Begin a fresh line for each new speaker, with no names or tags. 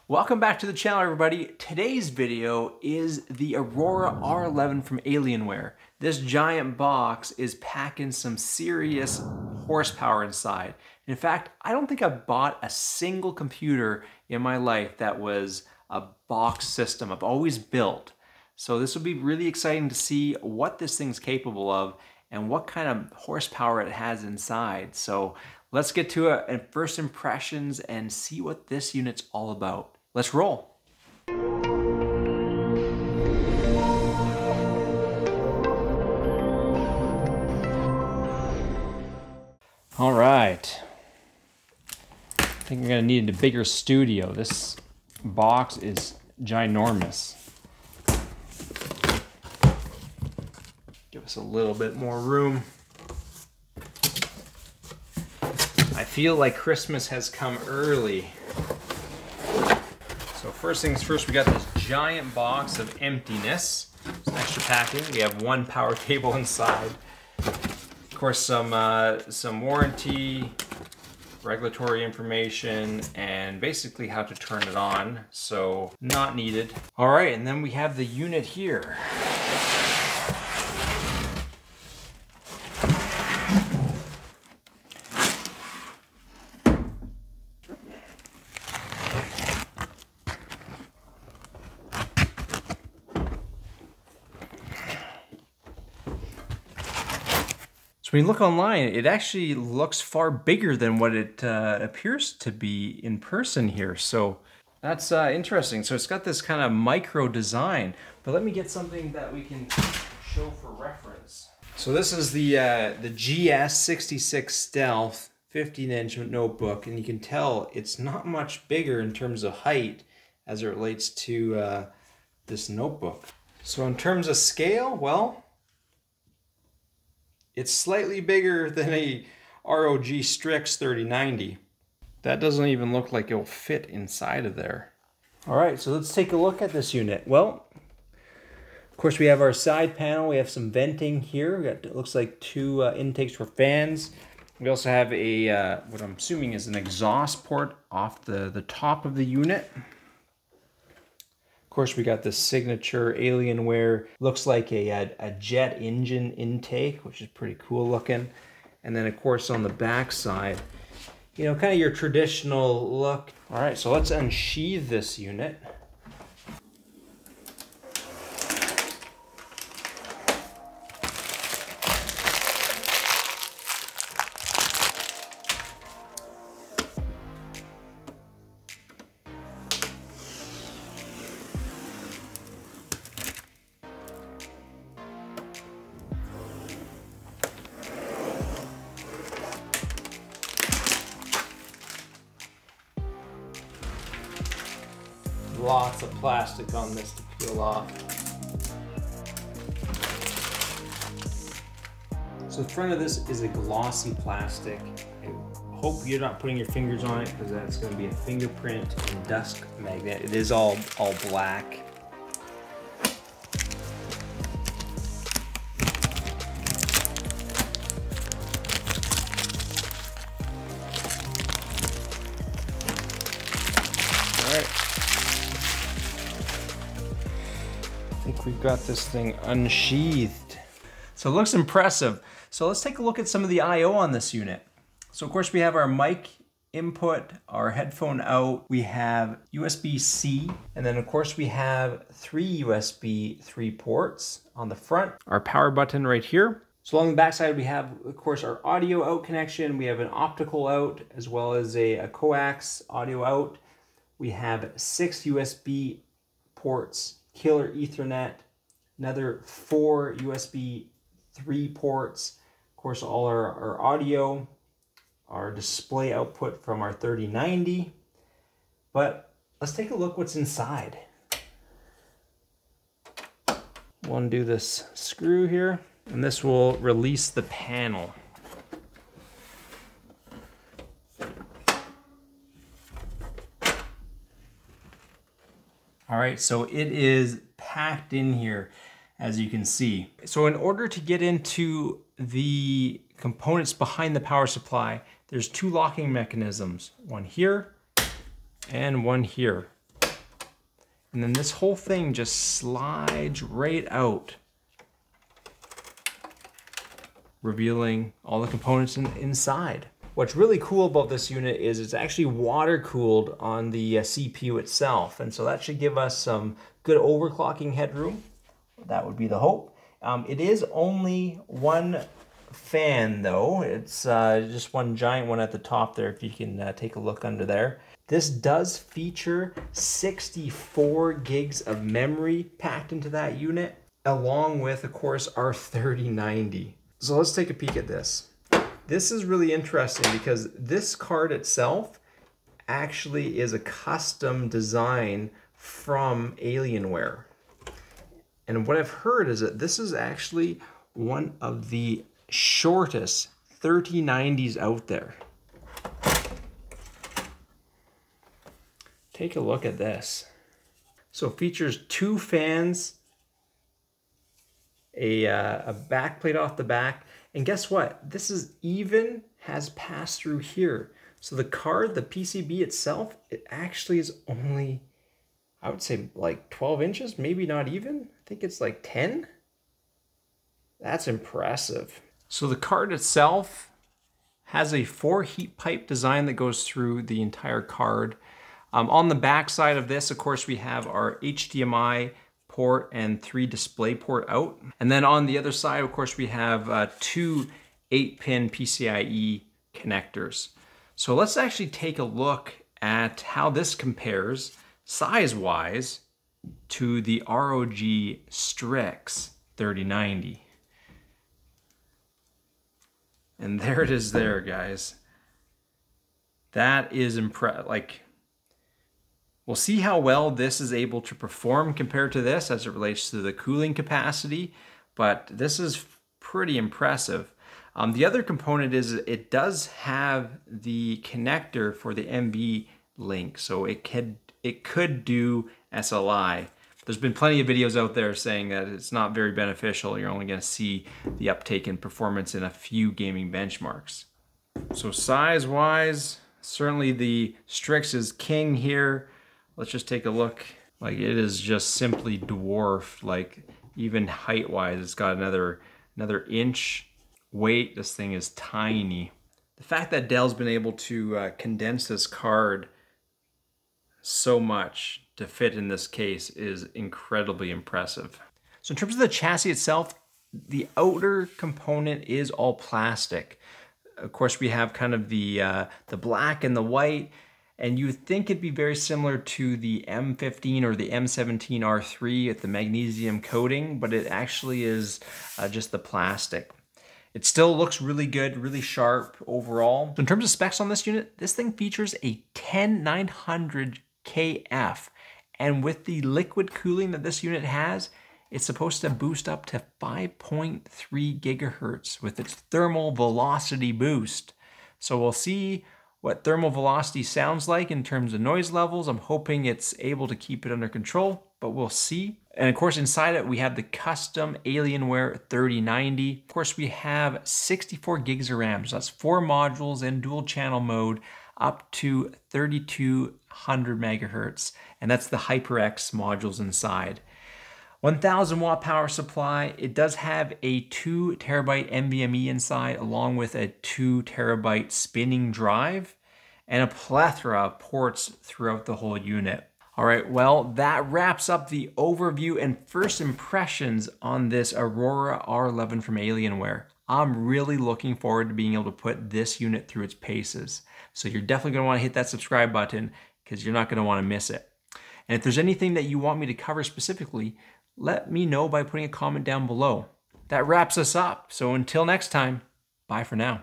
Welcome back to the channel, everybody. Today's video is the Aurora R11 from Alienware. This giant box is packing some serious horsepower inside. In fact, I don't think I've bought a single computer in my life that was a box system. I've always built. So this will be really exciting to see what this thing's capable of and what kind of horsepower it has inside. So let's get to it and first impressions and see what this unit's all about. Let's roll. All right. I think we're gonna need a bigger studio. This box is ginormous. Give us a little bit more room. I feel like Christmas has come early. So first things first, we got this giant box of emptiness. Some extra packing. We have one power cable inside. Of course, some warranty, regulatory information, and basically how to turn it on. So not needed. All right, and then we have the unit here. When you look online, it actually looks far bigger than what it appears to be in person here. So that's interesting. So it's got this kind of micro design, but let me get something that we can show for reference. So this is the GS66 Stealth 15-inch notebook, and you can tell it's not much bigger in terms of height as it relates to this notebook. So in terms of scale, well, it's slightly bigger than a ROG Strix 3090. That doesn't even look like it'll fit inside of there. All right, so let's take a look at this unit. Well, of course we have our side panel. We have some venting here. We got, it looks like two intakes for fans. We also have a, what I'm assuming is an exhaust port off the top of the unit. Of course, we got this signature Alienware, looks like a jet engine intake, which is pretty cool looking. And then of course on the back side, you know, kind of your traditional look. All right, so let's unsheath this unit. Lots of plastic on this to peel off. So the front of this is a glossy plastic. I hope you're not putting your fingers on it because that's going to be a fingerprint and dust magnet. It is all black. All right. I think we've got this thing unsheathed. So it looks impressive. So let's take a look at some of the I/O on this unit. So of course we have our mic input, our headphone out, we have USB-C, and then of course we have three USB 3 ports on the front, our power button right here. So along the back side we have of course our audio out connection, we have an optical out as well as a coax audio out. We have 6 USB ports, killer Ethernet, another 4 USB 3 ports, of course all our audio, our display output from our 3090. But let's take a look what's inside. We'll undo this screw here, and this will release the panel. All right, so it is packed in here, as you can see. So in order to get into the components behind the power supply, there's two locking mechanisms, one here and one here. And then this whole thing just slides right out, revealing all the components inside. What's really cool about this unit is it's actually water cooled on the CPU itself. And so that should give us some good overclocking headroom. That would be the hope. It is only one fan though. It's just one giant one at the top there, if you can take a look under there. This does feature 64 gigs of memory packed into that unit, along with, of course, our 3090. So let's take a peek at this. This is really interesting because this card itself actually is a custom design from Alienware. And what I've heard is that this is actually one of the shortest 3090s out there. Take a look at this. So it features 2 fans, a back plate off the back, and guess what? This is even has pass through here. So the card, the PCB itself, it actually is only, I would say like 12 inches, maybe not even. I think it's like 10. That's impressive. So the card itself has a 4 heat pipe design that goes through the entire card. On the back side of this, of course, we have our HDMI port and 3 display port out. And then on the other side, of course, we have 2 8-pin PCIe connectors. So let's actually take a look at how this compares size-wise to the ROG Strix 3090. And there it is there, guys. That is impressive. Like, we'll see how well this is able to perform compared to this as it relates to the cooling capacity, but this is pretty impressive. The other component is it does have the connector for the NV link, so it could do SLI. There's been plenty of videos out there saying that it's not very beneficial. You're only going to see the uptake in performance in a few gaming benchmarks. So size-wise, certainly the Strix is king here. Let's just take a look. Like, it is just simply dwarfed. Like, even height-wise, it's got another inch weight. This thing is tiny. The fact that Dell's been able to condense this card so much to fit in this case is incredibly impressive. So in terms of the chassis itself, the outer component is all plastic. Of course, we have kind of the black and the white, and you would think it'd be very similar to the M15 or the M17R3 with the magnesium coating, but it actually is just the plastic. It still looks really good, really sharp overall. So in terms of specs on this unit, this thing features a 10900KF, and with the liquid cooling that this unit has, it's supposed to boost up to 5.3 gigahertz with its thermal velocity boost. So we'll see what thermal velocity sounds like in terms of noise levels. I'm hoping it's able to keep it under control, but we'll see. And of course, inside it, we have the custom Alienware 3090. Of course, we have 64 gigs of RAM. So that's 4 modules in dual channel mode up to 3200 megahertz. And that's the HyperX modules inside. 1000 watt power supply. It does have a 2 terabyte NVMe inside, along with a 2 terabyte spinning drive and a plethora of ports throughout the whole unit. All right, well, that wraps up the overview and first impressions on this Aurora R11 from Alienware. I'm really looking forward to being able to put this unit through its paces. So you're definitely gonna wanna hit that subscribe button because you're not gonna wanna miss it. And if there's anything that you want me to cover specifically, let me know by putting a comment down below. That wraps us up. So until next time, bye for now.